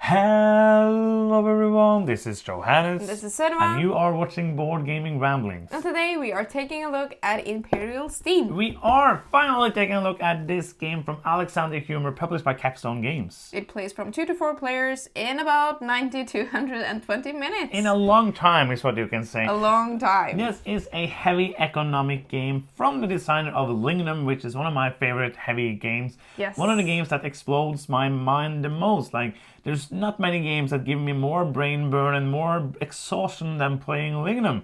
Hello everyone, this is Johannes. This is Cinema. And you are watching Board Gaming Ramblings. And today we are taking a look at Imperial Steam. We are finally taking a look at this game from Alexander Huemer, published by Capstone Games. It plays from 2 to 4 players in about 90 to 120 minutes. In a long time is what you can say. A long time. This is a heavy economic game from the designer of Lignum, which is one of my favorite heavy games. Yes. One of the games that explodes my mind the most. There's not many games that give me more brain burn and more exhaustion than playing Lignum.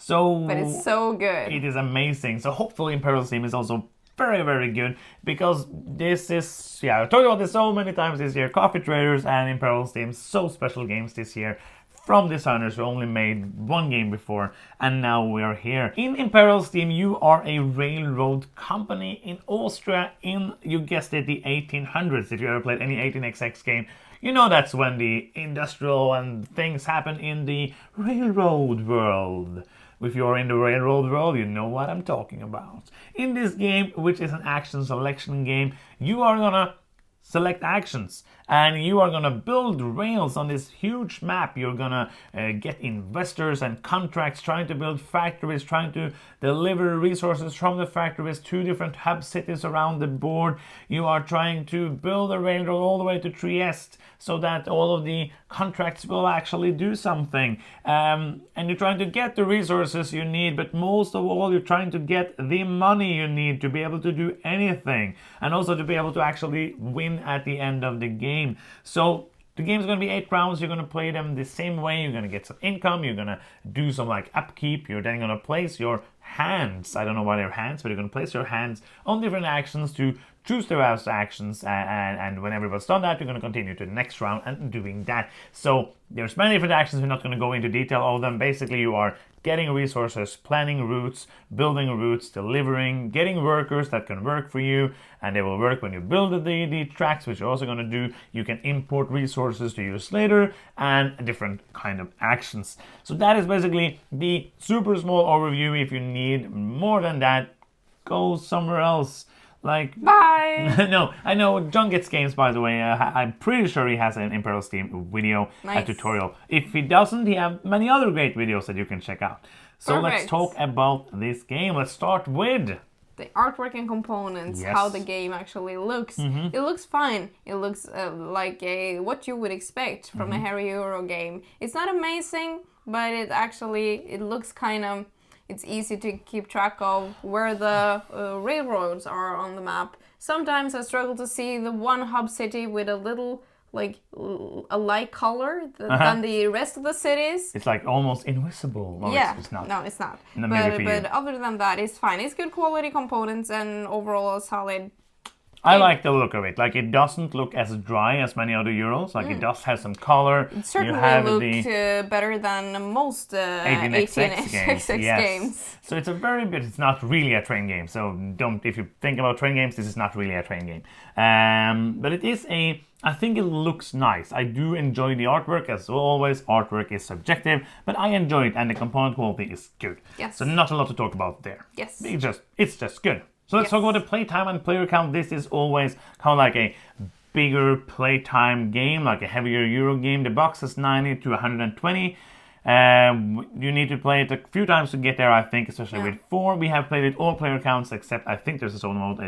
But it's so good. It is amazing. So hopefully Imperial Steam is also very, very good, because this is, I've talked about this so many times this year. Coffee Traders and Imperial Steam, so special games this year from designers who only made one game before, and now we are here. In Imperial Steam, you are a railroad company in Austria in, you guessed it, the 1800s. If you ever played any 18xx game, you know that's when the industrial and things happen in the railroad world. If you're in the railroad world, you know what I'm talking about. In this game, which is an action selection game, you are gonna select actions and you are gonna build rails on this huge map. You're gonna get investors and contracts, trying to build factories, trying to deliver resources from the factories to different hub cities around the board. You are trying to build a railroad all the way to Trieste so that all of the contracts will actually do something. And you're trying to get the resources you need, but most of all, you're trying to get the money you need to be able to do anything, and also to be able to actually win at the end of the game. So the game's going to be 8 rounds. You're going to play them the same way. You're going to get some income. You're going to do some upkeep. You're then going to place your hands. I don't know why they're hands, but you're going to place your hands on different actions to choose the best actions. And when everybody's done that, you're going to continue to the next round and doing that. So there's many different actions. We're not going to go into detail of them. Basically, you are getting resources, planning routes, building routes, delivering, getting workers that can work for you, and they will work when you build the tracks, which you're also going to do. You can import resources to use later, and different kind of actions. So that is basically the super small overview. If you need more than that, go somewhere else. Bye! No, I know John Gets Games, by the way. I'm pretty sure he has an Imperial Steam video, a tutorial. If he doesn't, he has many other great videos that you can check out. So Let's talk about this game. Let's start with the artwork and components, how the game actually looks. It looks fine. It looks like what you would expect from a heavy Euro game. It's not amazing, but it looks kind of... It's easy to keep track of where the railroads are on the map. Sometimes I struggle to see the one hub city with a little, a light color than the rest of the cities. It's almost invisible. Well, yeah, it's not. No, it's not. No, but other than that, it's fine. It's good quality components and overall a solid. I like the look of it. It doesn't look as dry as many other Euros. It does have some color. It certainly looks better than most 18xx games. So it's it's not really a train game. So if you think about train games, this is not really a train game. But it is I think it looks nice. I do enjoy the artwork. As always, artwork is subjective, but I enjoy it, and the component quality is good. Yes. So not a lot to talk about there. Yes. It's just good. So let's talk about the playtime and player count. This is always kind of like a bigger playtime game, like a heavier Euro game. The box is 90 to 120. You need to play it a few times to get there, I think, especially with 4. We have played it all player counts, except I think there's a solo mode.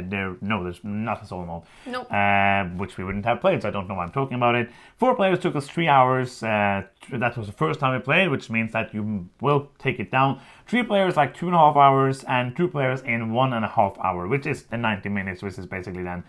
No, there's not a solo mode. Nope. Which we wouldn't have played, so I don't know why I'm talking about it. 4 players took us 3 hours. That was the first time we played, which means that you will take it down. 3 players 2.5 hours, and 2 players in 1.5 hours, which is the 90 minutes, which is basically then.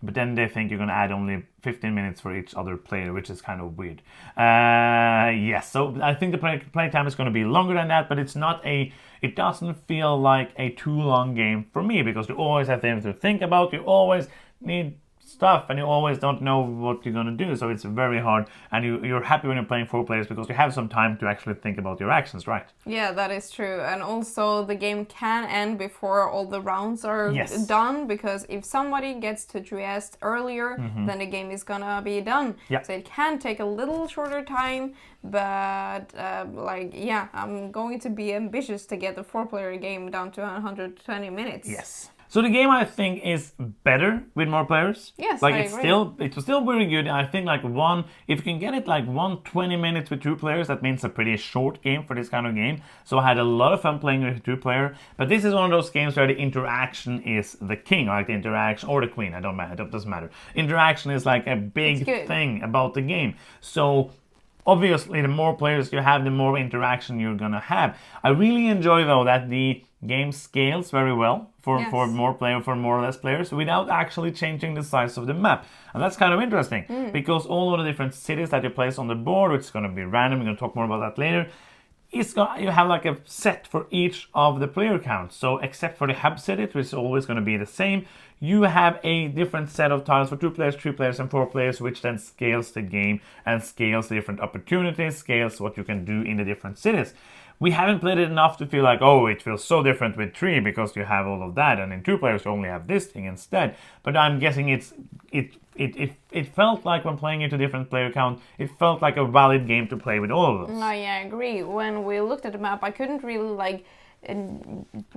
But then they think you're going to add only 15 minutes for each other player, which is kind of weird. Yes, so I think the playtime is going to be longer than that, but it doesn't feel like a too long game for me, because you always have things to think about. You always need stuff, and you always don't know what you're going to do, so it's very hard, and you're happy when you're playing 4 players because you have some time to actually think about your actions, right? Yeah, that is true. And also the game can end before all the rounds are done, because if somebody gets to Trieste earlier, then the game is gonna be done. So it can take a little shorter time, but I'm going to be ambitious to get the 4-player game down to 120 minutes. Yes. So the game, I think, is better with more players. Yes, like I it's agree. still very good. I think like if you can get it like 20 minutes with 2 players, that means a pretty short game for this kind of game. So I had a lot of fun playing with 2 player. But this is one of those games where the interaction is the king, like the interaction or the queen. I don't matter. It doesn't matter. Interaction is like a big thing about the game. So obviously, the more players you have, the more interaction you're gonna have. I really enjoy though that the game scales very well for more or less players without actually changing the size of the map. And that's kind of interesting because all of the different cities that you place on the board, which is gonna be random, we're gonna talk more about that later. You have like a set for each of the player counts. So except for the hub cities, which is always going to be the same, you have a different set of tiles for 2 players, 3 players, and 4 players, which then scales the game and scales the different opportunities, scales what you can do in the different cities. We haven't played it enough to feel like, oh, it feels so different with 3 because you have all of that, and in 2 players you only have this thing instead. But I'm guessing it felt like when playing it to different player count, it felt like a valid game to play with all of us. No, yeah, I agree. When we looked at the map, I couldn't really like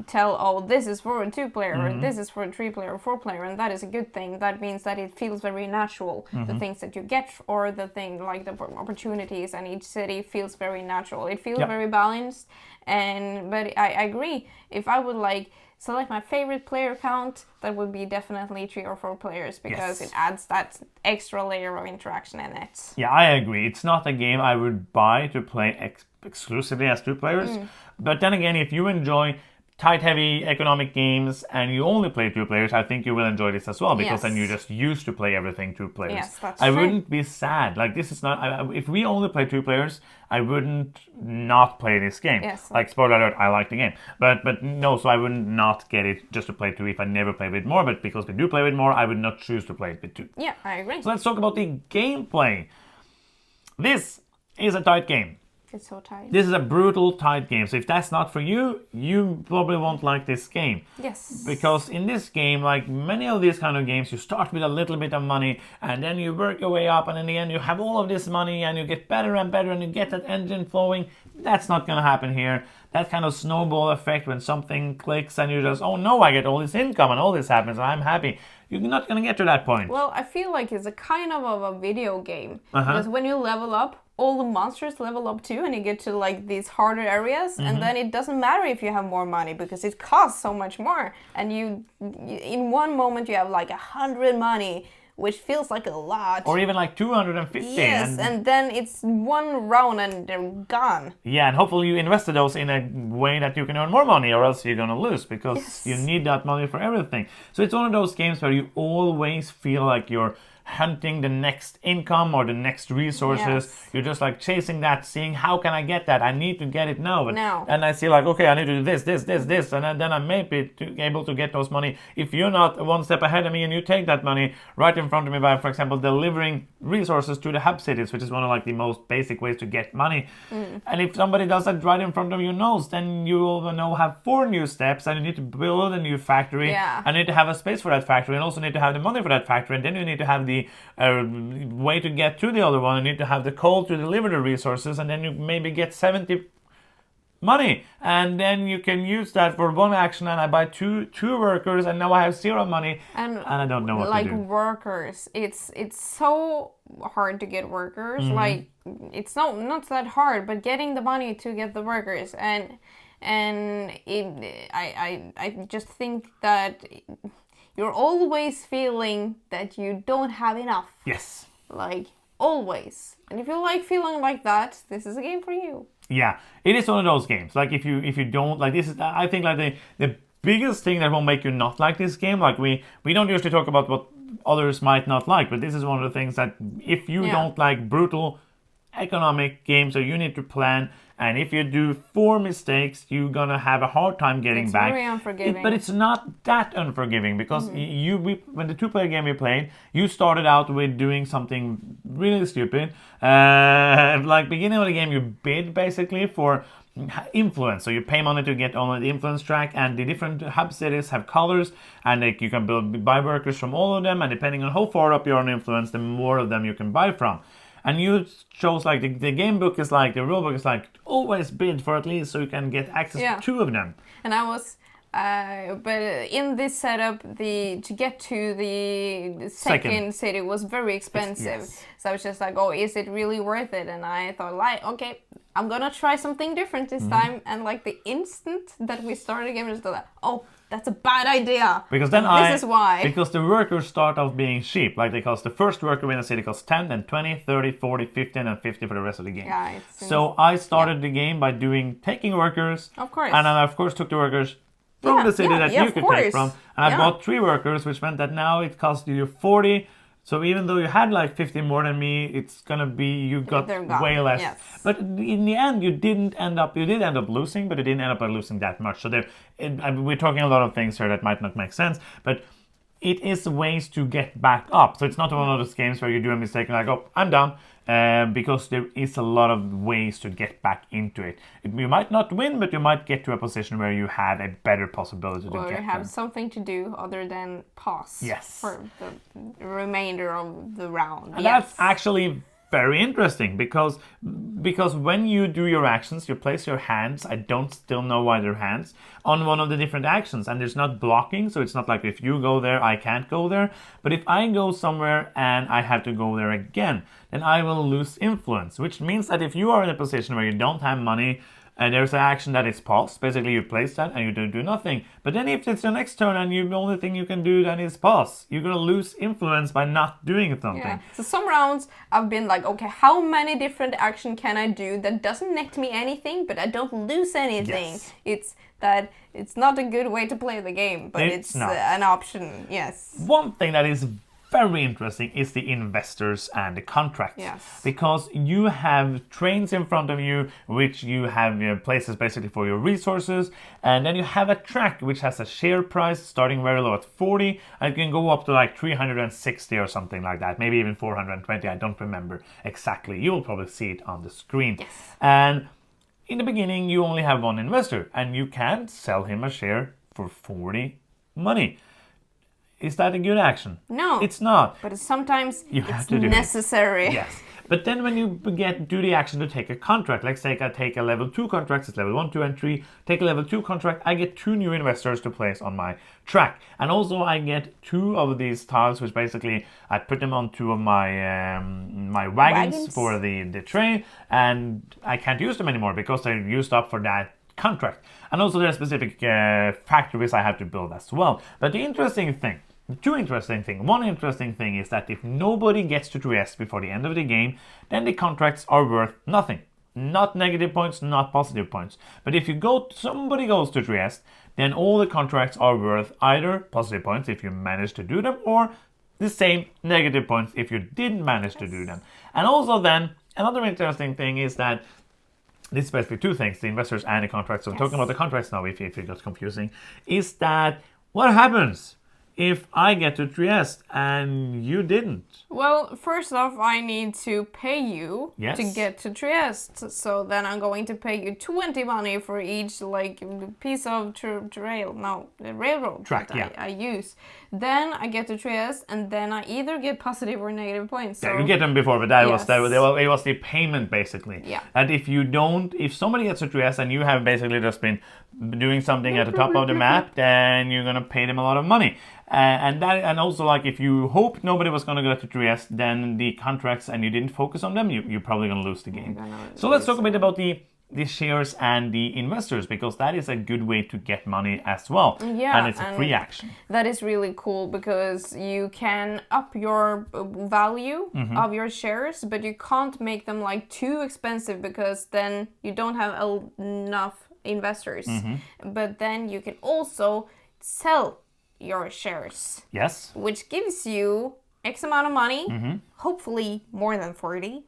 tell, oh, this is for a 2-player, or this is for a 3-player or 4-player, and that is a good thing. That means that it feels very natural. The things that you get, or the thing like the opportunities, and each city feels very natural. It feels very balanced. But I agree. If I would like select my favorite player count, that would be definitely 3 or 4 players because it adds that extra layer of interaction in it. Yeah, I agree. It's not a game I would buy to play exclusively as 2 players. But then again, if you enjoy tight, heavy economic games and you only play 2 players, I think you will enjoy this as well because then you're just used to play everything 2 players. Yes, that's I true. wouldn't be sad. Like this is not. If we only play 2 players, I wouldn't not play this game. Yes. Like spoiler alert, I like the game, but no. So I wouldn't not get it just to play 2 if I never play with more. But because we do play with more, I would not choose to play it with 2. Yeah, I agree. So let's talk about the gameplay. This is a tight game. It's so tight. This is a brutal, tight game. So if that's not for you, you probably won't like this game. Yes. Because in this game, like many of these kind of games, you start with a little bit of money and then you work your way up and in the end you have all of this money and you get better and better and you get that engine flowing. That's not going to happen here. That kind of snowball effect when something clicks and you just, oh no, I get all this income and all this happens and I'm happy. You're not going to get to that point. Well, I feel like it's a kind of a video game. Because when you level up, all the monsters level up too and you get to like these harder areas and then it doesn't matter if you have more money because it costs so much more. And you in one moment you have like 100 money, which feels like a lot. Or even like 250. Yes, and then it's one round and they're gone. Yeah, and hopefully you invested those in a way that you can earn more money or else you're going to lose because you need that money for everything. So it's one of those games where you always feel like you're hunting the next income or the next resources. Yes. You're just like chasing that, seeing how can I get that? I need to get it now. Now. And I see like, okay, I need to do this, and then I may be able to get those money. If you're not one step ahead of me and you take that money right in front of me by, for example, delivering resources to the hub cities, which is one of like the most basic ways to get money. And if somebody does that right in front of your nose, then you will now have 4 new steps and you need to build a new factory. Yeah. And you need to have a space for that factory and also need to have the money for that factory. And then you need to have the way to get to the other one. You need to have the coal to deliver the resources, and then you maybe get 70 money, and then you can use that for one action. And I buy two workers, and now I have 0 money, and I don't know what to do. Like workers, it's so hard to get workers. Like it's not that hard, but getting the money to get the workers, and I just think that you're always feeling that you don't have enough. Yes. Like, always. And if you like feeling like that, this is a game for you. Yeah, it is one of those games. Like, if you don't, like, this is, I think, like, the biggest thing that will make you not like this game, like, we don't usually talk about what others might not like, but this is one of the things that if you don't like brutal economic games, so you need to plan, and if you do 4 mistakes, you're gonna have a hard time getting back. It's very unforgiving. But it's not that unforgiving because when the 2-player game we played, you started out with doing something really stupid. Like beginning of the game, you bid basically for influence, so you pay money to get on the influence track, and the different hub cities have colors, and like you can buy workers from all of them, and depending on how far up you're on influence, the more of them you can buy from. And you chose like the game book is like, the rule book is like, always bid for at least so you can get access to 2 of them. And I was But in this setup, to get to the second city was very expensive. Yes. So I was just like, oh, is it really worth it? And I thought, like, okay, I'm gonna try something different this time. And like the instant that we started the game, I just thought, oh, that's a bad idea. Because then this is why. Because the workers start off being cheap. Like they cost, the first worker in the city costs 10, then 20, 30, 40, 50, and 50 for the rest of the game. Yeah, so I started the game by taking workers. Of course. And then I, of course, took the workers from the city that you could take from. And I bought 3 workers, which meant that now it cost you 40. So even though you had like 50 more than me, it's gonna be, you got way less. Yes. But in the end, you did end up losing, but you didn't end up losing that much. So we're talking a lot of things here that might not make sense, but it is ways to get back up. So it's not one of those games where you do a mistake and like, oh, I'm done. Because there is a lot of ways to get back into it. You might not win, but you might get to a position where you have a better possibility to get Or you have something to do other than pause. Yes. For the remainder of the round. And that's actually very interesting because when you do your actions, you place your hands, I don't still know why they're hands, on one of the different actions, and there's not blocking, so it's not like if you go there, I can't go there. But if I go somewhere and I have to go there again, then I will lose influence, which means that if you are in a position where you don't have money, and there's an action that is paused. Basically, you place that and you don't do nothing. But then if it's your next turn and the only thing you can do then is pause, you're going to lose influence by not doing something. Yeah. So some rounds I've been like, okay, how many different action can I do that doesn't net me anything, but I don't lose anything? Yes. It's not a good way to play the game, but it's an option, yes. One thing that is very interesting is the investors and the contracts. Yes. Because you have trains in front of you, which you have places basically for your resources, and then you have a track which has a share price starting very low at 40, and it can go up to like 360 or something like that, maybe even 420, I don't remember exactly. You will probably see it on the screen. Yes. And in the beginning, you only have one investor, and you can sell him a share for 40 money. Is that a good action? No. It's not. But sometimes it's necessary. Yes. But then when you do the action to take a contract, let's say I take a level 2 contract, it's level 1, 2, and 3, take a level 2 contract, I get 2 new investors to place on my track. And also I get 2 of these tiles, which basically I put them on 2 of my my wagons for the train, and I can't use them anymore because they're used up for that contract. And also there are specific factories I have to build as well. But the interesting thing, one interesting thing is that if nobody gets to Trieste before the end of the game, then the contracts are worth nothing. Not negative points, not positive points. But if somebody goes to Trieste, then all the contracts are worth either positive points if you manage to do them, or the same negative points if you didn't manage to do them. And also then, another interesting thing is that this is basically 2 things, the investors and the contracts. So talking about the contracts now, if it got confusing, is that what happens if I get to Trieste and you didn't? Well, first off, I need to pay you to get to Trieste. So then I'm going to pay you 20 money for each piece of railroad track I use. Then I get to Trieste, and then I either get positive or negative points. So you get them before, but it was the payment basically. Yeah. And if somebody gets to Trieste and you have basically just been doing something at the top of the map, then you're gonna pay them a lot of money. And also like if you hoped nobody was gonna go to Trieste, then the contracts and you didn't focus on them, you're probably gonna lose the game. So let's talk a bit about the shares and the investors, because that is a good way to get money as well. Yeah, and it's a free action. That is really cool because you can up your value of your shares, but you can't make them too expensive because then you don't have enough investors. But then you can also sell your shares. Yes. Which gives you X amount of money, hopefully more than 40.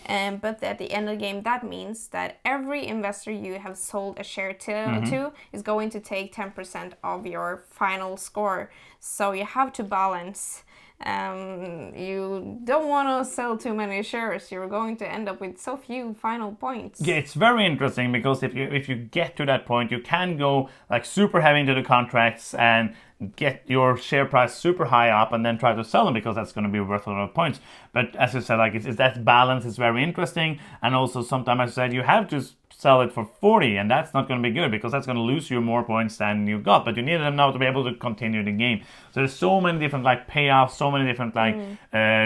But at the end of the game, that means that every investor you have sold a share to is going to take 10% of your final score. So you have to balance. You don't want to sell too many shares. You're going to end up with so few final points. Yeah, it's very interesting because if you get to that point, you can go super heavy into the contracts, and get your share price super high up and then try to sell them because that's going to be worth a lot of points. But as you said, like it's that balance is very interesting, and also sometimes I said you have to sell it for 40, and that's not going to be good because that's going to lose you more points than you got, but you need them now to be able to continue the game. So there's so many different like payoffs, so many different like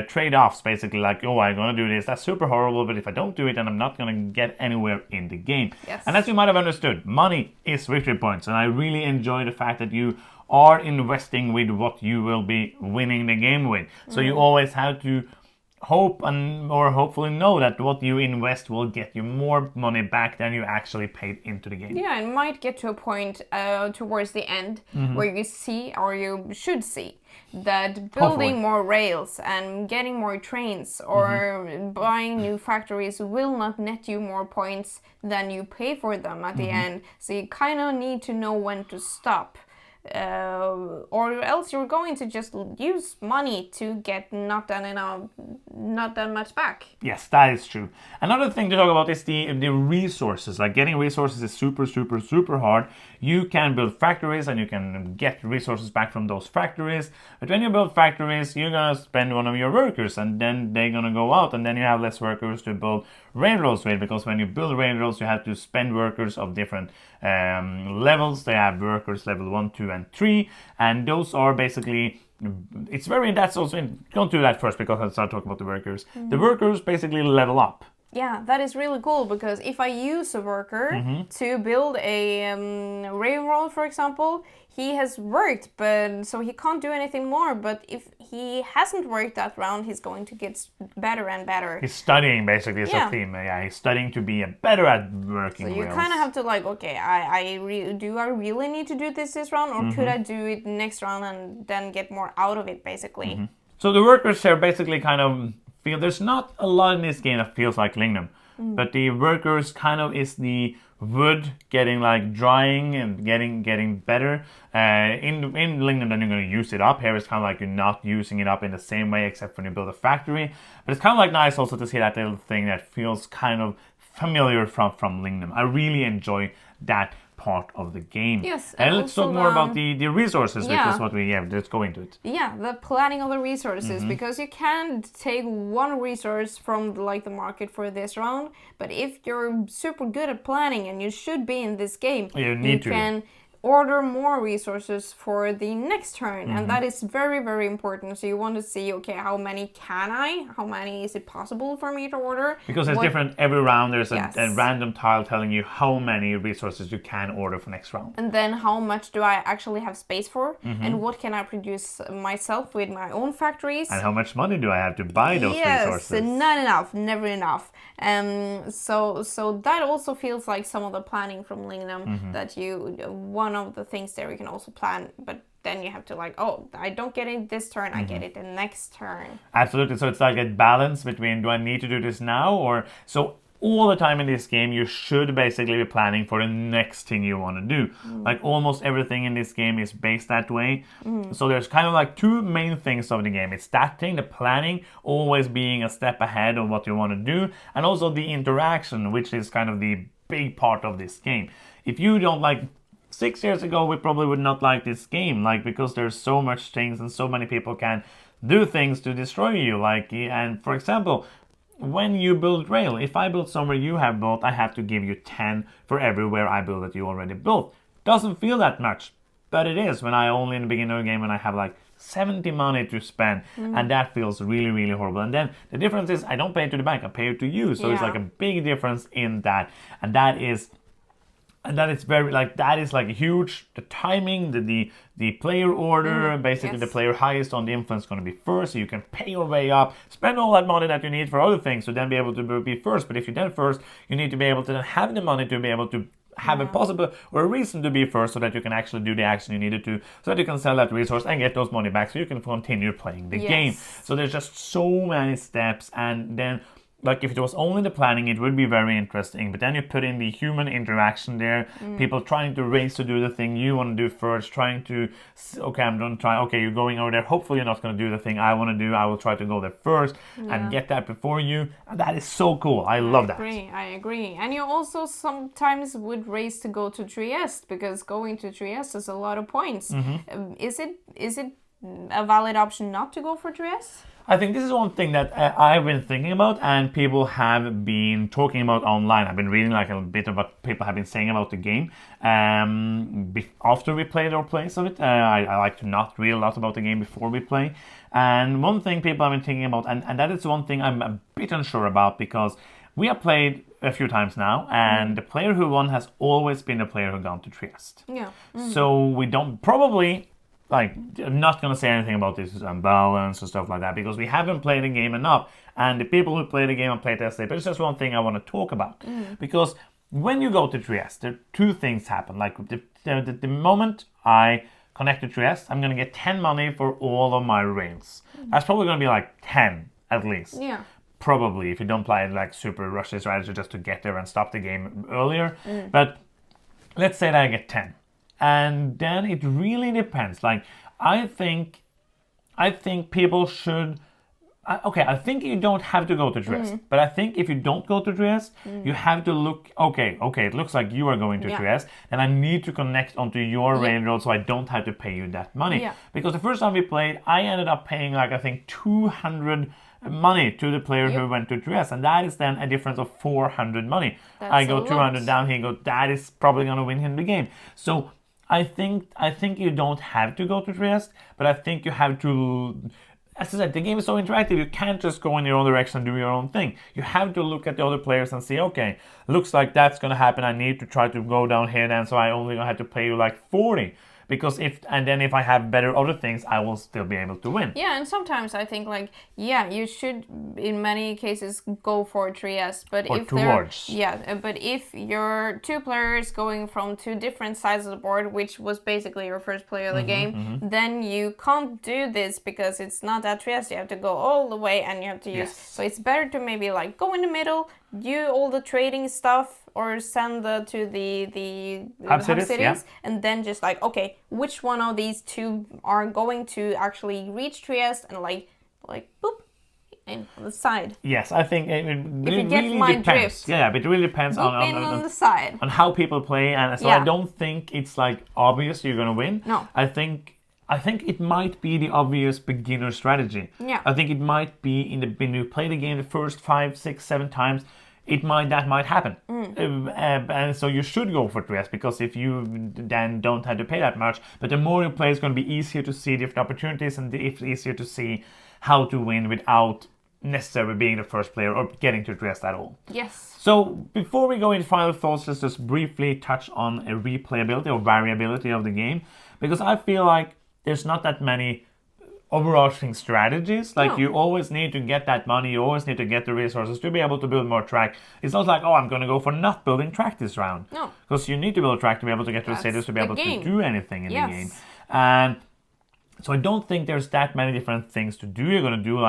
trade-offs, basically, like, oh, I'm going to do this, that's super horrible, but if I don't do it, then I'm not going to get anywhere in the game. Yes. And as you might have understood, money is victory points, and I really enjoy the fact that you are investing with what you will be winning the game with. So you always have to hope or hopefully know that what you invest will get you more money back than you actually paid into the game. Yeah, and might get to a point towards the end where you see, or you should see, that building more rails and getting more trains or buying new factories will not net you more points than you pay for them at the end. So you kind of need to know when to stop. Or else you're going to just use money to get not that much back. Yes, that is true. Another thing to talk about is the resources. Like getting resources is super hard. You can build factories and you can get resources back from those factories. But when you build factories, you're gonna spend one of your workers, and then they're gonna go out, and then you have less workers to build railroads with, because when you build railroads, you have to spend workers of different levels. They have workers level 1, 2, and 3, and those are basically, that's also, don't do that first because I'll start talking about the workers. The workers basically level up. Yeah, that is really cool, because if I use a worker to build a railroad, for example, he has worked, but so he can't do anything more. But if he hasn't worked that round, he's going to get better and better. He's studying, basically, is a theme. Yeah, he's studying to be better at working rails. So you kind of have to like, okay, do I really need to do this round, or could I do it next round and then get more out of it, basically? So the workers here basically kind of feel, there's not a lot in this game that feels like Lignum, but the workers kind of is the wood getting like drying and getting better. In Lignum, then you're going to use it up. Here it's kind of like you're not using it up in the same way, except when you build a factory. But it's kind of like nice also to see that little thing that feels kind of familiar from Lignum. I really enjoy that part of the game. Yes, and let's talk more about the resources, which is what let's go into it. Yeah, the planning of the resources, because you can't take one resource from like the market for this round, but if you're super good at planning, and you should be in this game, you can order more resources for the next turn, and that is very important. So you want to see, okay, how many is it possible for me to order, because it's different every round. There's a random tile telling you how many resources you can order for next round, and then how much do I actually have space for, and what can I produce myself with my own factories, and how much money do I have to buy those resources. Yes, not enough, never enough. So that also feels like some of the planning from Lignum, that one of the things there you can also plan, but then you have to like, oh, I don't get it this turn, I get it the next turn. Absolutely. So it's like a balance between, do I need to do this now, or so all the time in this game you should basically be planning for the next thing you want to do. Like almost everything in this game is based that way. So there's kind of like two main things of the game. It's that thing, the planning, always being a step ahead of what you want to do, and also the interaction, which is kind of the big part of this game. If you don't like 6 years ago, we probably would not like this game, like, because there's so much things and so many people can do things to destroy you. Like, and for example, when you build rail, if I build somewhere you have built, I have to give you 10 for everywhere I build that you already built. Doesn't feel that much, but it is when I only in the beginning of the game when I have like 70 money to spend, and that feels really horrible. And then the difference is I don't pay it to the bank, I pay it to you. So it's like a big difference in that, and that is very like, that is like huge. The timing, the player order, basically the player highest on the influence is going to be first, so you can pay your way up, spend all that money that you need for other things to then be able to be first. But if you're then first, you need to be able to have the money to be able to have a possible or a reason to be first, so that you can actually do the action you needed to, so that you can sell that resource and get those money back, so you can continue playing the game. So there's just so many steps, and then like if it was only the planning, it would be very interesting. But then you put in the human interaction there, people trying to race to do the thing you want to do first, trying to, okay, I'm going to try, okay, you're going over there. Hopefully you're not going to do the thing I want to do. I will try to go there first and get that before you. And that is so cool. I love that. I agree. And you also sometimes would race to go to Trieste because going to Trieste is a lot of points. Is it a valid option not to go for Trieste? I think this is one thing that I've been thinking about and people have been talking about online. I've been reading like a bit of what people have been saying about the game. After we played our plays of it, I like to not read a lot about the game before we play. And one thing people have been thinking about, and that is one thing I'm a bit unsure about because we have played a few times now, and the player who won has always been the player who gone to Trieste. Yeah. So we don't probably... Like, I'm not going to say anything about this balance and stuff like that because we haven't played the game enough. And the people who play the game and play Tesla, but it's just one thing I want to talk about. Because when you go to Trieste, there are two things happen. Like, the moment I connect to Trieste, I'm going to get 10 money for all of my rails. That's probably going to be like 10 at least. Yeah. Probably, if you don't play like super rushy strategy just to get there and stop the game earlier. But let's say that I get 10. And then it really depends. Like, I think people should... I think you don't have to go to Trieste. But I think if you don't go to Trieste, you have to look... Okay, it looks like you are going to Trieste. And I need to connect onto your railroad so I don't have to pay you that money. Yeah. Because the first time we played, I ended up paying like, I think, 200 money to the player who went to Trieste. And that is then a difference of 400 money. I go 200 down, he goes, that is probably going to win him the game. So... I think you don't have to go to Trieste, but I think you have to... As I said, the game is so interactive, you can't just go in your own direction and do your own thing. You have to look at the other players and see, okay, looks like that's going to happen. I need to try to go down here then, so I only have to pay you like 40. Because if I have better other things, I will still be able to win. Yeah, and sometimes I think like, yeah, you should in many cases go for Trieste, but but if you're two players going from two different sides of the board, which was basically your first play of the game, then you can't do this because it's not at Trieste. You have to go all the way and you have to use. So it's better to maybe like go in the middle, do all the trading stuff, or send to the hub cities, and then just like, okay, which one of these two are going to actually reach Trieste, and like boop, in on the side. Yes, I think it really depends. Drift, yeah, but it really depends on the side. On how people play, and so I don't think it's like obvious you're gonna win. No, I think it might be the obvious beginner strategy. Yeah, I think it might be when you play the game the first 5, 6, 7 times. That might happen. And so you should go for Trieste, because if you then don't have to pay that much, but the more you play, it's going to be easier to see different opportunities, and it's easier to see how to win without necessarily being the first player or getting to Trieste at all. Yes. So before we go into final thoughts, let's just briefly touch on a replayability or variability of the game, because I feel like there's not that many overarching strategies. Like, you always need to get that money, you always need to get the resources to be able to build more track. It's not like, I'm going to go for not building track this round. No. Because you need to build track to be able to get to the cities, to be able to do anything in the game. And so I don't think there's that many different things to do. You're going to do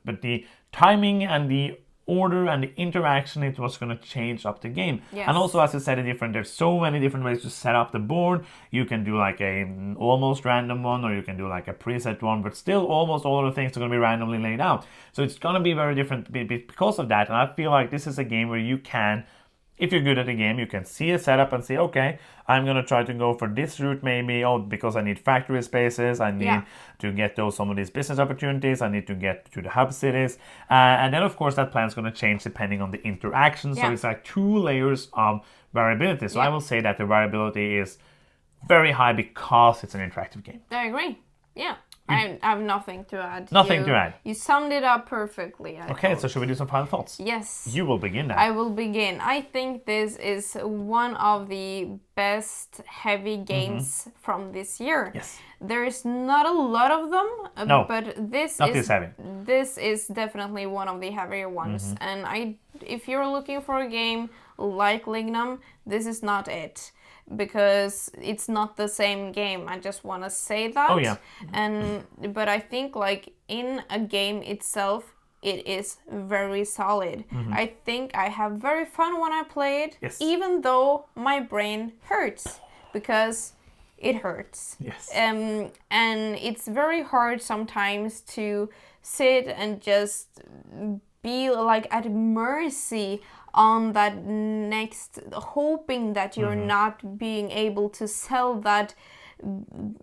but the timing and the order and the interaction, it was going to change up the game. Yes. And also, as I said, there's so many different ways to set up the board. You can do like a almost random one, or you can do like a preset one, but still almost all of the things are going to be randomly laid out. So it's going to be very different because of that. And I feel like this is a game where you can, if you're good at the game, you can see a setup and say, okay, I'm going to try to go for this route maybe, because I need factory spaces, I need to get some of these business opportunities, I need to get to the hub cities. And then, of course, that plan is going to change depending on the interaction. So it's like 2 layers of variability. So I will say that the variability is very high because it's an interactive game. I agree. Yeah. I have nothing to add. Nothing to add. You summed it up perfectly. Okay, so should we do some final thoughts? Yes. You will begin now. I will begin. I think this is one of the best heavy games from this year. Yes. There's not a lot of them, but this is definitely one of the heavier ones. And if you're looking for a game like Lignum, this is not it. Because it's not the same game. I just want to say that. Oh yeah. But I think like in a game itself, it is very solid. I think I have very fun when I play it, even though my brain hurts, because it hurts. Yes. And it's very hard sometimes to sit and just be like at mercy on that next, hoping that you're not being able to sell that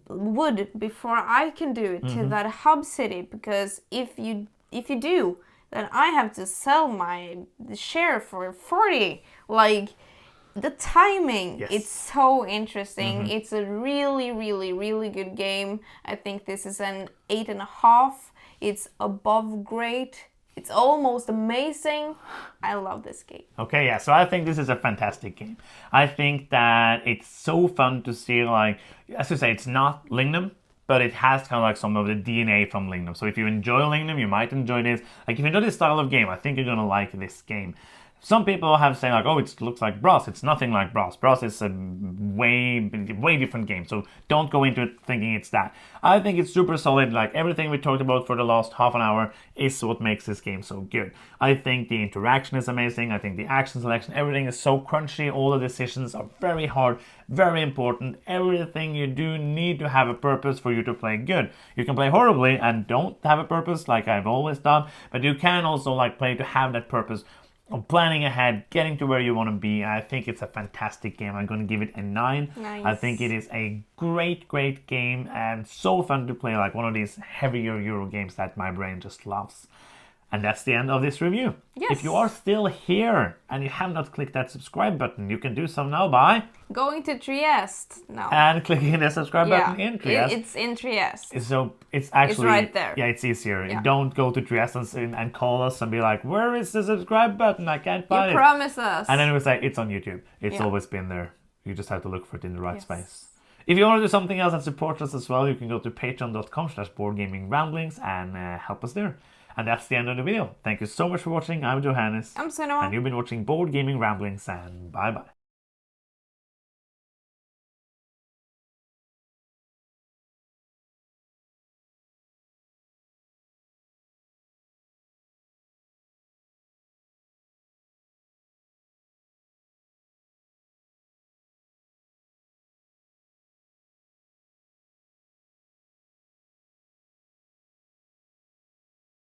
wood before I can do it to that hub city, because if you do, then I have to sell my share for 40. Like, the timing, it's so interesting. It's a really, really, really good game. I think this is an 8.5. It's above great. It's almost amazing. I love this game. Okay, yeah, so I think this is a fantastic game. I think that it's so fun to see, like, as you say, it's not Lignum, but it has kind of like some of the DNA from Lignum. So if you enjoy Lignum, you might enjoy this. Like, if you enjoy this style of game, I think you're gonna like this game. Some people have said like, oh, it looks like Bros. It's nothing like Bros. Bros is a way different game, so don't go into it thinking it's that. I think it's super solid. Like, everything we talked about for the last half an hour is what makes this game so good. I think the interaction is amazing. I think the action selection, everything is so crunchy. All the decisions are very hard, very important. Everything you do need to have a purpose for you to play good. You can play horribly and don't have a purpose, like I've always done, but you can also like play to have that purpose of planning ahead, getting to where you want to be. I think it's a fantastic game. I'm going to give it a 9. Nice. I think it is a great game and so fun to play, like one of these heavier Euro games that my brain just loves. And that's the end of this review. Yes. If you are still here and you have not clicked that subscribe button, you can do so now by going to Trieste now. And clicking the subscribe button in Trieste. It's in Trieste. So it's actually... It's right there. Yeah, it's easier. Yeah. Don't go to Trieste and call us and be like, where is the subscribe button? I can't find it. You promise us. And then we say, it's on YouTube. It's always been there. You just have to look for it in the right space. If you want to do something else and support us as well, you can go to patreon.com/boardgamingramblings and help us there. And that's the end of the video. Thank you so much for watching. I'm Johannes. I'm Sunniva. And you've been watching Board Gaming Ramblings, and bye-bye.